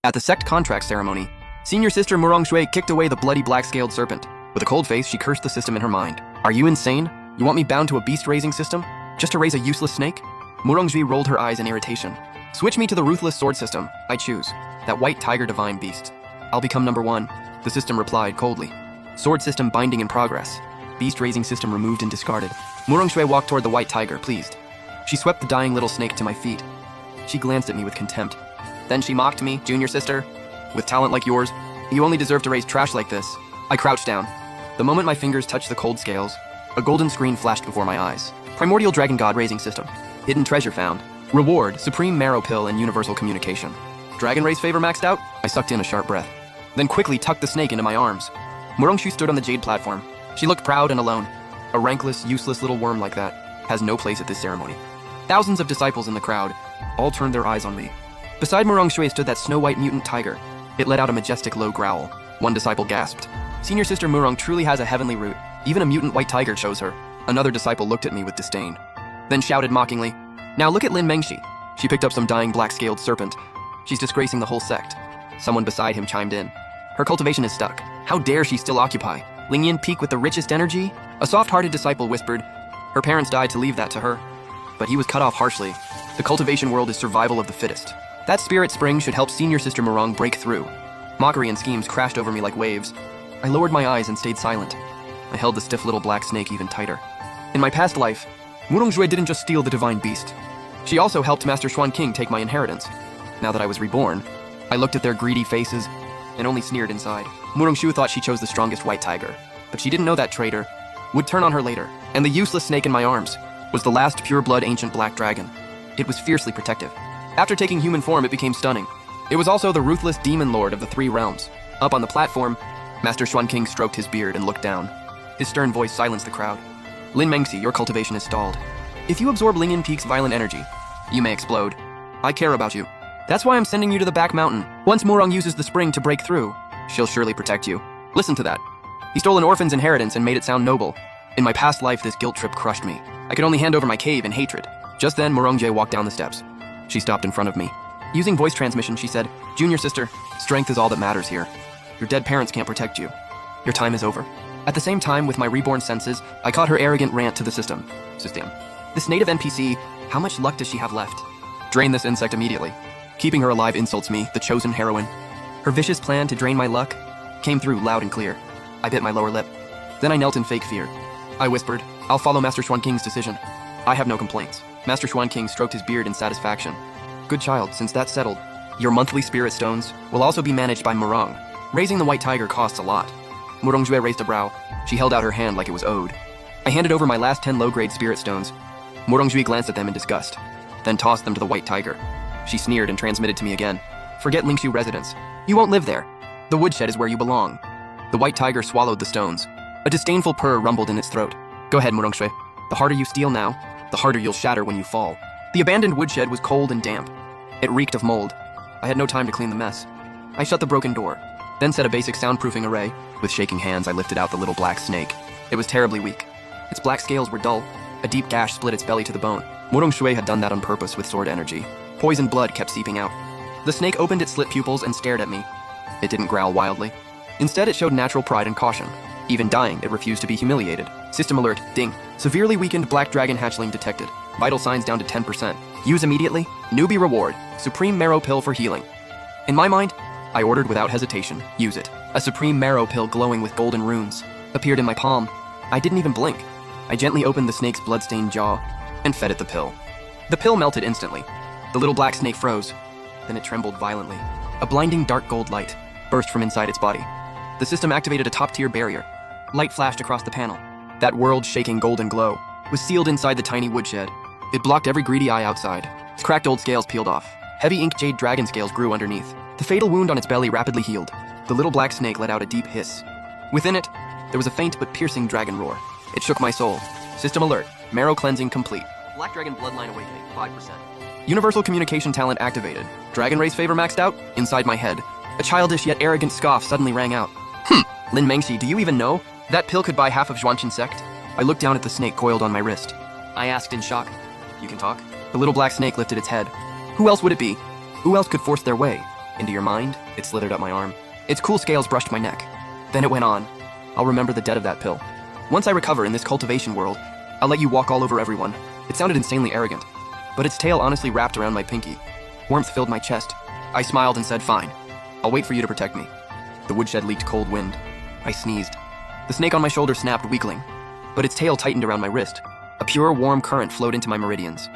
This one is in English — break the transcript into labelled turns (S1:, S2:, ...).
S1: At the sect contract ceremony, senior sister Murong Shui kicked away the bloody black-scaled serpent. With a cold face, she cursed the system in her mind. Are you insane? You want me bound to a beast-raising system? Just to raise a useless snake? Murong Shui rolled her eyes in irritation. Switch me to the ruthless sword system. I choose. That white tiger divine beast. I'll become number one. The system replied coldly. Sword system binding in progress. Beast-raising system removed and discarded. Murong Shui walked toward the white tiger, pleased. She swept the dying little snake to my feet. She glanced at me with contempt. Then she mocked me, junior sister. With talent like yours, you only deserve to raise trash like this. I crouched down. The moment my fingers touched the cold scales, a golden screen flashed before my eyes. Primordial Dragon God raising system. Hidden treasure found. Reward, Supreme Marrow Pill and Universal Communication. Dragon race favor maxed out? I sucked in a sharp breath. Then quickly tucked the snake into my arms. Murong Shui stood on the jade platform. She looked proud and alone. A rankless, useless little worm like that has no place at this ceremony. Thousands of disciples in the crowd all turned their eyes on me. Beside Murong Shui stood that snow-white mutant tiger. It let out a majestic low growl. One disciple gasped. Senior sister Murong truly has a heavenly root. Even a mutant white tiger chose her. Another disciple looked at me with disdain. Then shouted mockingly, now look at Lin Mengxi. She picked up some dying black-scaled serpent. She's disgracing the whole sect. Someone beside him chimed in. Her cultivation is stuck. How dare she still occupy? Ling Yin peak with the richest energy? A soft-hearted disciple whispered. Her parents died to leave that to her. But he was cut off harshly. The cultivation world is survival of the fittest. That spirit spring should help senior sister Murong break through. Mockery and schemes crashed over me like waves. I lowered my eyes and stayed silent. I held the stiff little black snake even tighter. In my past life, Murong Shui didn't just steal the divine beast. She also helped Master Xuan King take my inheritance. Now that I was reborn, I looked at their greedy faces and only sneered inside. Murong Shui thought she chose the strongest white tiger, but she didn't know that traitor would turn on her later. And the useless snake in my arms was the last pure-blood ancient black dragon. It was fiercely protective. After taking human form, it became stunning. It was also the ruthless demon lord of the three realms. Up on the platform, Master Xuan King stroked his beard and looked down. His stern voice silenced the crowd. Lin Mengxi, your cultivation is stalled. If you absorb Ling Yin Peak's violent energy, you may explode. I care about you. That's why I'm sending you to the back mountain. Once Murong uses the spring to break through, she'll surely protect you. Listen to that. He stole an orphan's inheritance and made it sound noble. In my past life, this guilt trip crushed me. I could only hand over my cave in hatred. Just then, Murong Jie walked down the steps. She stopped in front of me. Using voice transmission, she said, Junior sister, strength is all that matters here. Your dead parents can't protect you. Your time is over. At the same time, with my reborn senses, I caught her arrogant rant to the system. This native NPC, how much luck does she have left? Drain this insect immediately. Keeping her alive insults me, the chosen heroine. Her vicious plan to drain my luck came through loud and clear. I bit my lower lip. Then I knelt in fake fear. I whispered, I'll follow Master Xuan King's decision. I have no complaints. Master Xuan King stroked his beard in satisfaction. Good child, since that's settled, your monthly spirit stones will also be managed by Murong. Raising the white tiger costs a lot. Murong Jue raised a brow. She held out her hand like it was owed. I handed over my last 10 low-grade spirit stones. Murong Jue glanced at them in disgust, then tossed them to the white tiger. She sneered and transmitted to me again. Forget Lingshu residence. You won't live there. The woodshed is where you belong. The white tiger swallowed the stones. A disdainful purr rumbled in its throat. Go ahead, Murong Shui. The harder you steal now, the harder you'll shatter when you fall. The abandoned woodshed was cold and damp. It reeked of mold. I had no time to clean the mess. I shut the broken door, then set a basic soundproofing array. With shaking hands, I lifted out the little black snake. It was terribly weak. Its black scales were dull. A deep gash split its belly to the bone. Murong Shui had done that on purpose with sword energy. Poisoned blood kept seeping out. The snake opened its slit pupils and stared at me. It didn't growl wildly. Instead, it showed natural pride and caution. Even dying, it refused to be humiliated. System alert, ding. Severely weakened black dragon hatchling detected. Vital signs down to 10%. Use immediately. Newbie reward. Supreme Marrow Pill for healing. In my mind, I ordered without hesitation. Use it. A Supreme Marrow Pill glowing with golden runes appeared in my palm. I didn't even blink. I gently opened the snake's bloodstained jaw and fed it the pill. The pill melted instantly. The little black snake froze. Then it trembled violently. A blinding dark gold light burst from inside its body. The system activated a top-tier barrier. Light flashed across the panel. That world-shaking golden glow was sealed inside the tiny woodshed. It blocked every greedy eye outside. Its cracked old scales peeled off. Heavy ink jade dragon scales grew underneath. The fatal wound on its belly rapidly healed. The little black snake let out a deep hiss. Within it, there was a faint but piercing dragon roar. It shook my soul. System alert. Marrow cleansing complete. Black dragon bloodline awakening, 5%. Universal communication talent activated. Dragon race favor maxed out? Inside my head, a childish yet arrogant scoff suddenly rang out. Lin Mengxi, do you even know? That pill could buy half of Zhuanqin sect? I looked down at the snake coiled on my wrist. I asked in shock. You can talk? The little black snake lifted its head. Who else would it be? Who else could force their way? Into your mind, it slithered up my arm. Its cool scales brushed my neck. Then it went on. I'll remember the debt of that pill. Once I recover in this cultivation world, I'll let you walk all over everyone. It sounded insanely arrogant, but its tail honestly wrapped around my pinky. Warmth filled my chest. I smiled and said, fine. I'll wait for you to protect me. The woodshed leaked cold wind. I sneezed. The snake on my shoulder snapped weakling, but its tail tightened around my wrist. A pure, warm current flowed into my meridians.